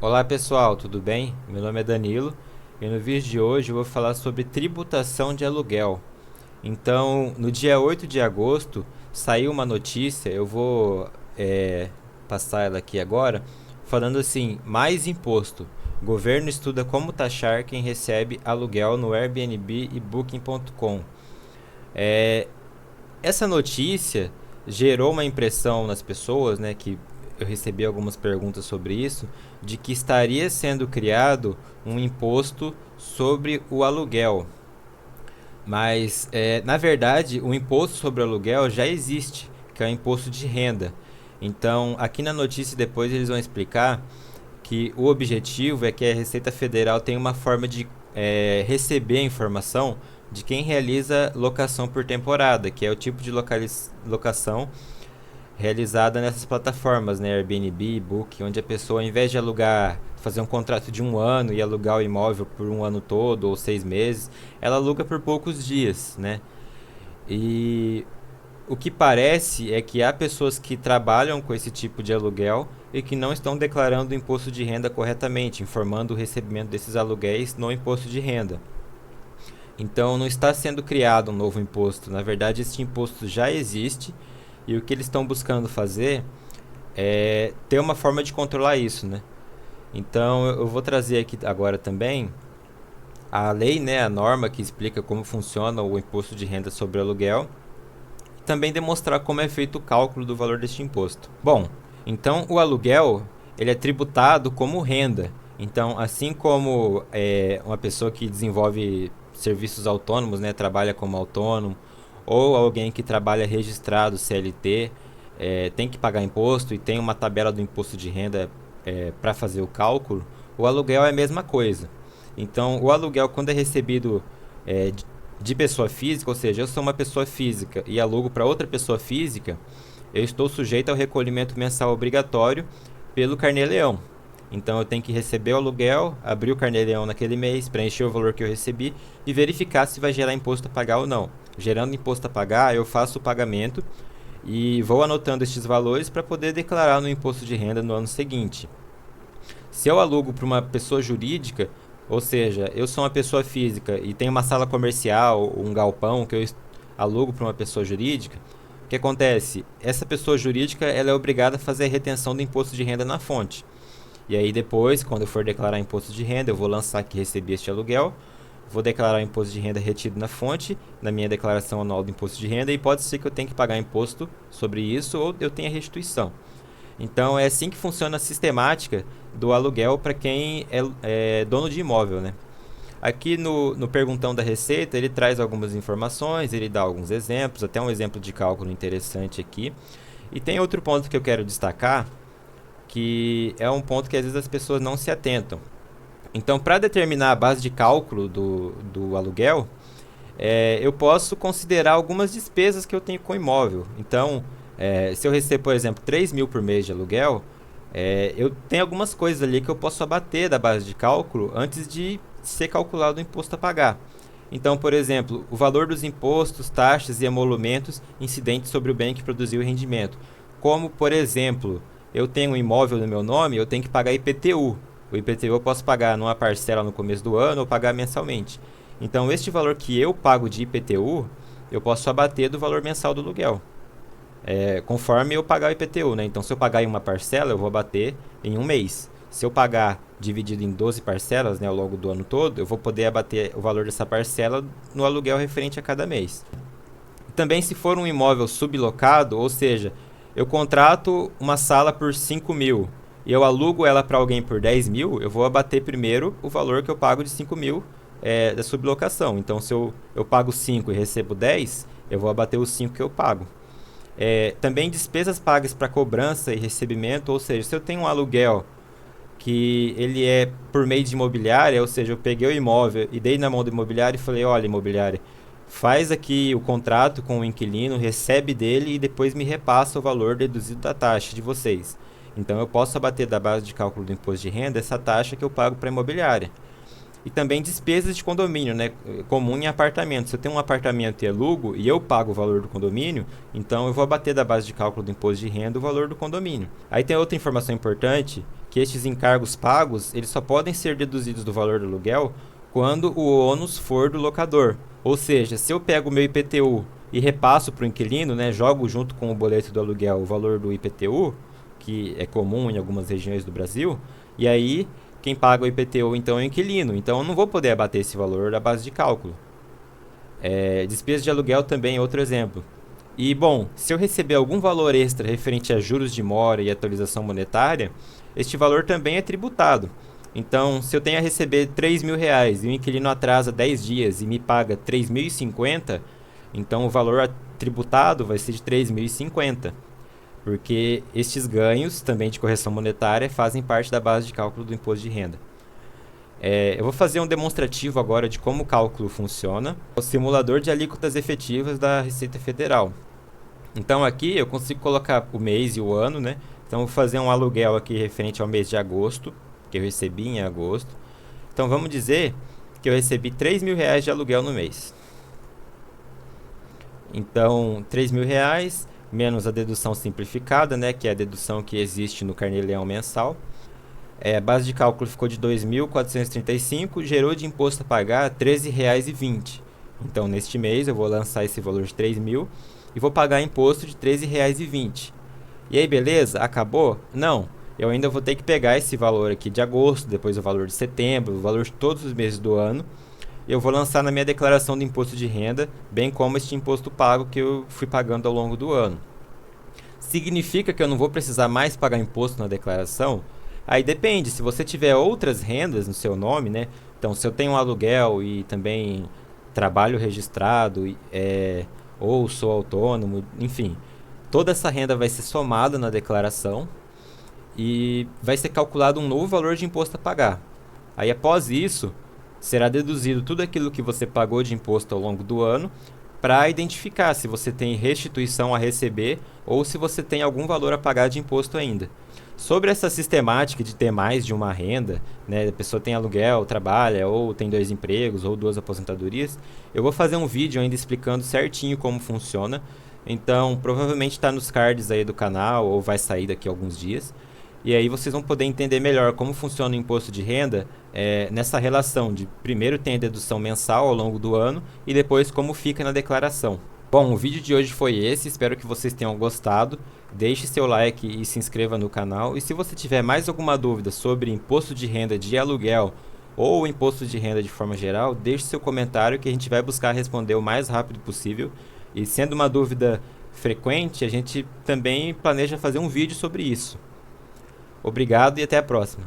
Olá pessoal, tudo bem? Meu nome é Danilo e no vídeo de hoje eu vou falar sobre tributação de aluguel. Então, no dia 8 de agosto saiu uma notícia, eu vou passar ela aqui agora, falando assim: mais imposto. Governo estuda como taxar quem recebe aluguel no Airbnb e Booking.com. É, Essa notícia gerou uma impressão nas pessoas, né, que eu recebi algumas perguntas sobre isso, de que estaria sendo criado um imposto sobre o aluguel. Mas, na verdade, o imposto sobre o aluguel já existe, que é o imposto de renda. Então, aqui na notícia depois eles vão explicar que o objetivo é que a Receita Federal tenha uma forma de receber a informação de quem realiza locação por temporada, que é o tipo de locação realizada nessas plataformas, né, Airbnb, Book, onde a pessoa, ao invés de alugar, fazer um contrato de um ano e alugar o imóvel por um ano todo ou 6 meses, ela aluga por poucos dias, né? E o que parece é que há pessoas que trabalham com esse tipo de aluguel e que não estão declarando o imposto de renda corretamente, informando o recebimento desses aluguéis no imposto de renda. Então não está sendo criado um novo imposto, na verdade esse imposto já existe e o que eles estão buscando fazer é ter uma forma de controlar isso, né? Então eu vou trazer aqui agora também a lei, né, a norma que explica como funciona o imposto de renda sobre aluguel, e também demonstrar como é feito o cálculo do valor deste imposto. Bom, então o aluguel ele é tributado como renda. Então, assim como uma pessoa que desenvolve serviços autônomos, né, trabalha como autônomo, ou alguém que trabalha registrado CLT, tem que pagar imposto e tem uma tabela do imposto de renda para fazer o cálculo, o aluguel é a mesma coisa. Então, o aluguel, quando é recebido é, de pessoa física, ou seja, eu sou uma pessoa física e alugo para outra pessoa física, eu estou sujeito ao recolhimento mensal obrigatório pelo Carnê-Leão. Então eu tenho que receber o aluguel, abrir o Carnê-Leão naquele mês, preencher o valor que eu recebi e verificar se vai gerar imposto a pagar ou não. Gerando imposto a pagar, eu faço o pagamento e vou anotando estes valores para poder declarar no imposto de renda no ano seguinte. Se eu alugo para uma pessoa jurídica, ou seja, eu sou uma pessoa física e tenho uma sala comercial, um galpão que eu alugo para uma pessoa jurídica, o que acontece? Essa pessoa jurídica ela é obrigada a fazer a retenção do imposto de renda na fonte. E aí depois, quando eu for declarar imposto de renda, eu vou lançar que recebi este aluguel, vou declarar o imposto de renda retido na fonte, na minha declaração anual do imposto de renda, e pode ser que eu tenha que pagar imposto sobre isso ou eu tenha restituição. Então é assim que funciona a sistemática do aluguel para quem é dono de imóvel, né? Aqui no perguntão da Receita ele traz algumas informações, ele dá alguns exemplos, até um exemplo de cálculo interessante aqui. E tem outro ponto que eu quero destacar, que é um ponto que às vezes as pessoas não se atentam. Então, para determinar a base de cálculo do aluguel, eu posso considerar algumas despesas que eu tenho com o imóvel. Então, se eu recebo, por exemplo, 3 mil por mês de aluguel, eu tenho algumas coisas ali que eu posso abater da base de cálculo antes de ser calculado o imposto a pagar. Então, por exemplo, o valor dos impostos, taxas e emolumentos incidentes sobre o bem que produziu o rendimento. Como, por exemplo, eu tenho um imóvel no meu nome, eu tenho que pagar IPTU. O IPTU eu posso pagar numa parcela no começo do ano ou pagar mensalmente. Então, este valor que eu pago de IPTU, eu posso abater do valor mensal do aluguel, conforme eu pagar o IPTU, né? Então, se eu pagar em uma parcela, eu vou abater em um mês. Se eu pagar dividido em 12 parcelas, né, ao longo do ano todo, eu vou poder abater o valor dessa parcela no aluguel referente a cada mês. Também se for um imóvel sublocado, ou seja, eu contrato uma sala por 5 mil e eu alugo ela para alguém por 10 mil, eu vou abater primeiro o valor que eu pago de 5 mil da sublocação. Então, se eu pago 5 e recebo 10, eu vou abater os 5 que eu pago. Também despesas pagas para cobrança e recebimento, ou seja, se eu tenho um aluguel que ele é por meio de imobiliária, ou seja, eu peguei o imóvel e dei na mão do imobiliário e falei: olha, imobiliária, faz aqui o contrato com o inquilino, recebe dele e depois me repassa o valor deduzido da taxa de vocês. Então eu posso abater da base de cálculo do imposto de renda essa taxa que eu pago para a imobiliária. E também despesas de condomínio, né? Comum em apartamento. Se eu tenho um apartamento e alugo e eu pago o valor do condomínio, então eu vou abater da base de cálculo do imposto de renda o valor do condomínio. Aí tem outra informação importante que estes encargos pagos eles só podem ser deduzidos do valor do aluguel quando o ônus for do locador. Ou seja, se eu pego o meu IPTU e repasso para o inquilino, né, jogo junto com o boleto do aluguel o valor do IPTU, que é comum em algumas regiões do Brasil, e aí quem paga o IPTU então é o inquilino. Então eu não vou poder abater esse valor da base de cálculo. Despesa de aluguel também é outro exemplo. E bom, se eu receber algum valor extra referente a juros de mora e atualização monetária, este valor também é tributado. Então, se eu tenho a receber R$ 3.000 e o inquilino atrasa 10 dias e me paga 3.050, então o valor tributado vai ser de 3.050, porque estes ganhos também de correção monetária fazem parte da base de cálculo do imposto de renda. Eu vou fazer um demonstrativo agora de como o cálculo funciona. O simulador de alíquotas efetivas da Receita Federal. Então aqui eu consigo colocar o mês e o ano, né? Então vou fazer um aluguel aqui referente ao mês de agosto, que eu recebi em agosto. Então vamos dizer que eu recebi R$ 3.000 de aluguel no mês. Então R$ 3.000 menos a dedução simplificada, né? Que é a dedução que existe no Carnê-Leão mensal. A base de cálculo ficou de 2.435, gerou de imposto a pagar R$ 13,20. Então, neste mês, eu vou lançar esse valor de 3.000 e vou pagar imposto de R$ 13,20. E aí, beleza? Acabou? Não. Eu ainda vou ter que pegar esse valor aqui de agosto, depois o valor de setembro, o valor de todos os meses do ano. Eu vou lançar na minha declaração de imposto de renda, bem como este imposto pago que eu fui pagando ao longo do ano. Significa que eu não vou precisar mais pagar imposto na declaração? Aí depende, se você tiver outras rendas no seu nome, né? Então, se eu tenho um aluguel e também trabalho registrado, ou sou autônomo, enfim, toda essa renda vai ser somada na declaração e vai ser calculado um novo valor de imposto a pagar. Aí, após isso, será deduzido tudo aquilo que você pagou de imposto ao longo do ano para identificar se você tem restituição a receber ou se você tem algum valor a pagar de imposto ainda. Sobre essa sistemática de ter mais de uma renda, né, a pessoa tem aluguel, trabalha, ou tem 2 empregos, ou 2 aposentadorias, eu vou fazer um vídeo ainda explicando certinho como funciona. Então, provavelmente está nos cards aí do canal, ou vai sair daqui a alguns dias. E aí vocês vão poder entender melhor como funciona o imposto de renda nessa relação de primeiro tem a dedução mensal ao longo do ano e depois como fica na declaração. Bom, o vídeo de hoje foi esse, espero que vocês tenham gostado. Deixe seu like e se inscreva no canal. E se você tiver mais alguma dúvida sobre imposto de renda de aluguel ou imposto de renda de forma geral, deixe seu comentário que a gente vai buscar responder o mais rápido possível. E sendo uma dúvida frequente, a gente também planeja fazer um vídeo sobre isso. Obrigado e até a próxima.